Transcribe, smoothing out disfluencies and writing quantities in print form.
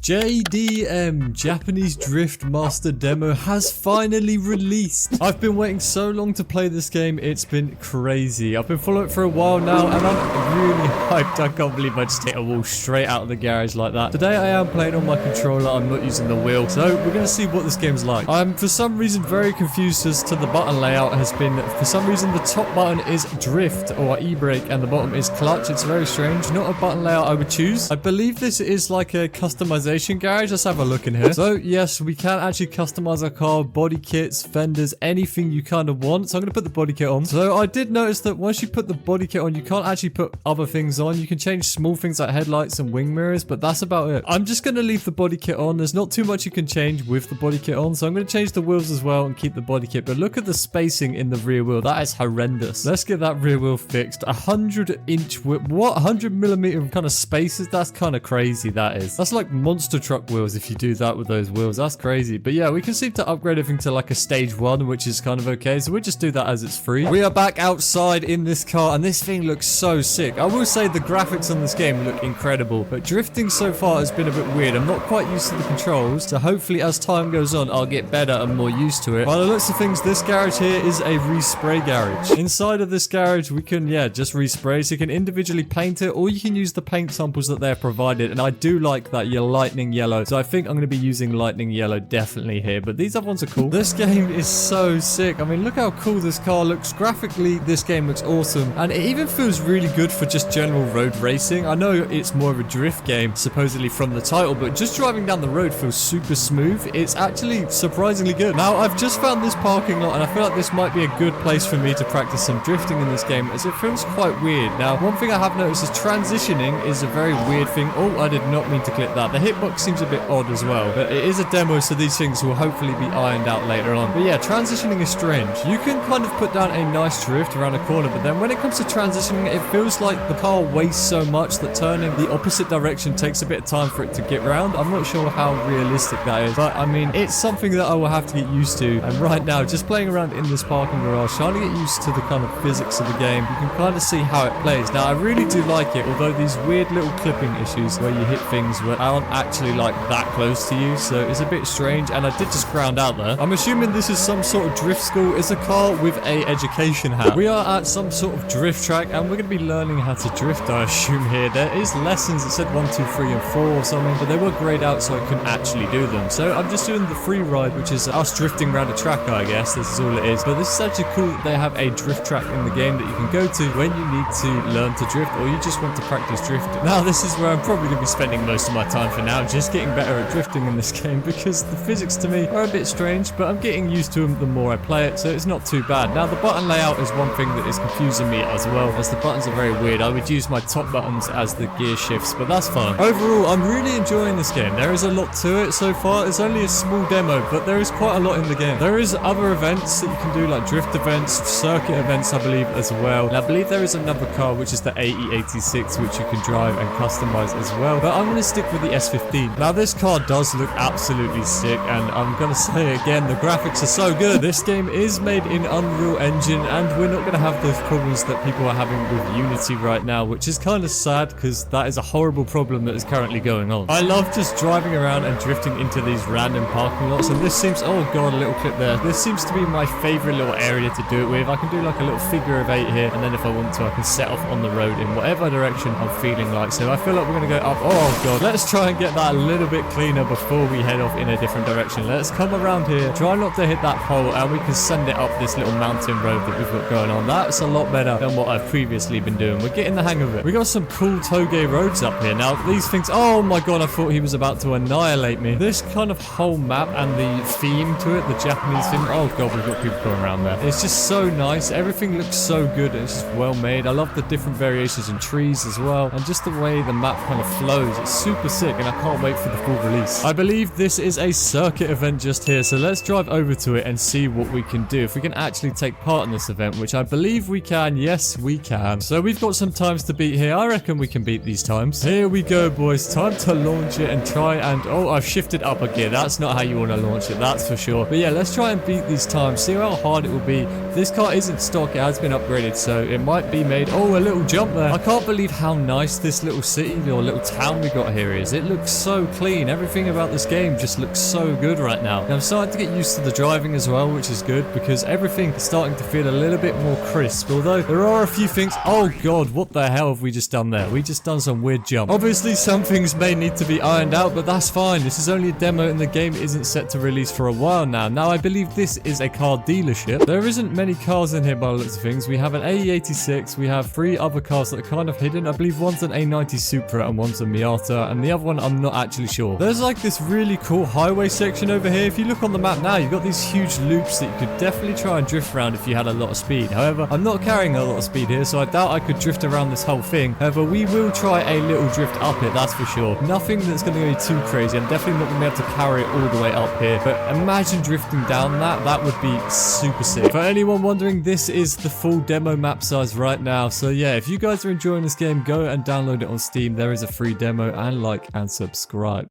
JDM, Japanese Drift Master Demo, has finally released. I've been waiting so long to play this game, it's been crazy. I've been following it for a while now, and I'm really hyped. I can't believe I just hit a wall straight out of the garage like that. Today I am playing on my controller, I'm not using the wheel, so we're going to see what this game's like. I'm, for some reason, very confused as to the button layout has been. For some reason, the top button is drift, or e-brake, and the bottom is clutch. It's very strange. Not a button layout I would choose. I believe this is like a customization garage. Let's have a look in here. So yes, we can actually customize our car, body kits, fenders, anything you kind of want. So I'm going to put the body kit on. So I did notice that once you put the body kit on, you can't actually put other things on. You can change small things like headlights and wing mirrors, but that's about it. I'm just going to leave the body kit on. There's not too much you can change with the body kit on. So I'm going to change the wheels as well and keep the body kit. But look at the spacing in the rear wheel. That is horrendous. Let's get that rear wheel fixed. 100-inch width. What? 100mm kind of spaces? That's kind of crazy, that is. That's like monster truck wheels if you do that with those wheels. That's crazy. But yeah, we can seem to upgrade everything to like a stage 1, which is kind of okay. So we'll just do that as it's free. We are back outside in this car, and this thing looks so sick. I will say the graphics on this game look incredible, but drifting so far has been a bit weird. I'm not quite used to the controls, so hopefully as time goes on, I'll get better and more used to it. By the looks of things, this garage here is a respray garage. Inside of this garage, we can, just respray. So you can individually paint it, or you can use the paint samples that they're provided, and I do like that you're lightning yellow. So I think I'm going to be using lightning yellow definitely here, but these other ones are cool. This game is so sick. I mean, look how cool this car looks. Graphically, this game looks awesome, and it even feels really good for just general road racing. I know it's more of a drift game, supposedly from the title, but just driving down the road feels super smooth. It's actually surprisingly good. Now, I've just found this parking lot, and I feel like this might be a good place for me to practice some drifting in this game, as it feels quite weird. Now, one thing I have noticed is transitioning is a very weird thing. Oh, I did not mean to click that. The hitbox seems a bit odd as well, but it is a demo, so these things will hopefully be ironed out later on. But yeah, transitioning is strange. You can kind of put down a nice drift around a corner, but then when it comes to transitioning, it feels like the car wastes so much that turning the opposite direction takes a bit of time for it to get round. I'm not sure how realistic that is, but I mean, it's something that I will have to get used to. And right now, just playing around in this parking garage, trying to get used to the kind of physics of the game, you can kind of see how it plays. Now, I really do like it, although these weird little clipping issues where you hit things where aren't actually like that close to you, so it's a bit strange, and I did just ground out there. I'm assuming this is some sort of drift school. It's a car with a education hat. We are at some sort of drift track, and we're going to be learning how to drift, I assume here. There is lessons that said 1, 2, 3, and 4 or something, but they were grayed out so I couldn't actually do them. So I'm just doing the free ride, which is us drifting around a track, I guess. This is all it is. But this is actually cool that they have a drift track in the game that you can go to when you need to learn to drift, or you just want to practice drifting. Now, this is where I'm probably going to be spending most of my time for now, just getting better at drifting in this game, because the physics to me are a bit strange, but I'm getting used to them the more I play it, so it's not too bad. Now, the button layout is one thing that is confusing me as well, as the buttons are very weird. I would use my top buttons as the gear shifts, but that's fine. Overall, I'm really enjoying this game. There is a lot to it so far. It's only a small demo, but there is quite a lot in the game. There is other events that you can do, like drift events, circuit events, I believe, as well. And I believe there is another car, which is the AE86, which you can drive and customize as well, but I'm going to stick with the S15. Now, this car does look absolutely sick, and I'm going to say again, the graphics are so good. This game is made in Unreal Engine, and we're not going to have those problems that people are having with Unity right now, which is kind of sad, because that is a horrible problem that is currently going on. I love just driving around and drifting into these random parking lots, and this seems, oh god, a little clip there. This seems to be my favorite little area to do it with. I can do like a little figure of 8 here, and then if I want to, I can set off on the road in whatever direction I'm feeling like. So I feel like we're going to go up. Oh god, let's try and get that a little bit cleaner before we head off in a different direction. Let's come around here, try not to hit that pole, and we can send it up this little mountain road that we've got going on. That's a lot better than what I've previously been doing. We're getting the hang of it. We got some cool toge roads up here. Now, these things, oh my god, I thought he was about to annihilate me. This kind of whole map and the theme to it, the Japanese theme, oh god, we've got people going around there. It's just so nice. Everything looks so good. It's just well made. I love the different variations in trees as well, and just the way the map kind of flows. It's super sick, and I can't wait for the full release. I believe this is a circuit event just here, so let's drive over to it and see what we can do. If we can actually take part in this event, which I believe we can. Yes, we can. So we've got some times to beat here. I reckon we can beat these times. Here we go, boys. Time to launch it and try and... Oh, I've shifted up a gear. That's not how you want to launch it, that's for sure. But yeah, let's try and beat these times. See how hard it will be. This car isn't stock. It has been upgraded, so it might be made... Oh, a little jump there. I can't believe how nice this little city or little town we got here is. It looks looks so clean. Everything about this game just looks so good right now. And I'm starting to get used to the driving as well, which is good because everything is starting to feel a little bit more crisp. Although there are a few things. Oh god, what the hell have we just done there? We just done some weird jump. Obviously, some things may need to be ironed out, but that's fine. This is only a demo and the game isn't set to release for a while now. Now, I believe this is a car dealership. There isn't many cars in here by the looks of things. We have an AE86. We have 3 other cars that are kind of hidden. I believe one's an A90 Supra and one's a Miata, and the other one I'm not actually sure. There's like this really cool highway section over here. If you look on the map now, you've got these huge loops that you could definitely try and drift around if you had a lot of speed. However, I'm not carrying a lot of speed here, so I doubt I could drift around this whole thing. However, we will try a little drift up it, that's for sure. Nothing that's going to be too crazy. I'm definitely not going to be able to carry it all the way up here, but imagine drifting down that would be super sick. For anyone wondering, this is the full demo map size right now. So yeah, if you guys are enjoying this game, go and download it on Steam. There is a free demo, and like and subscribe.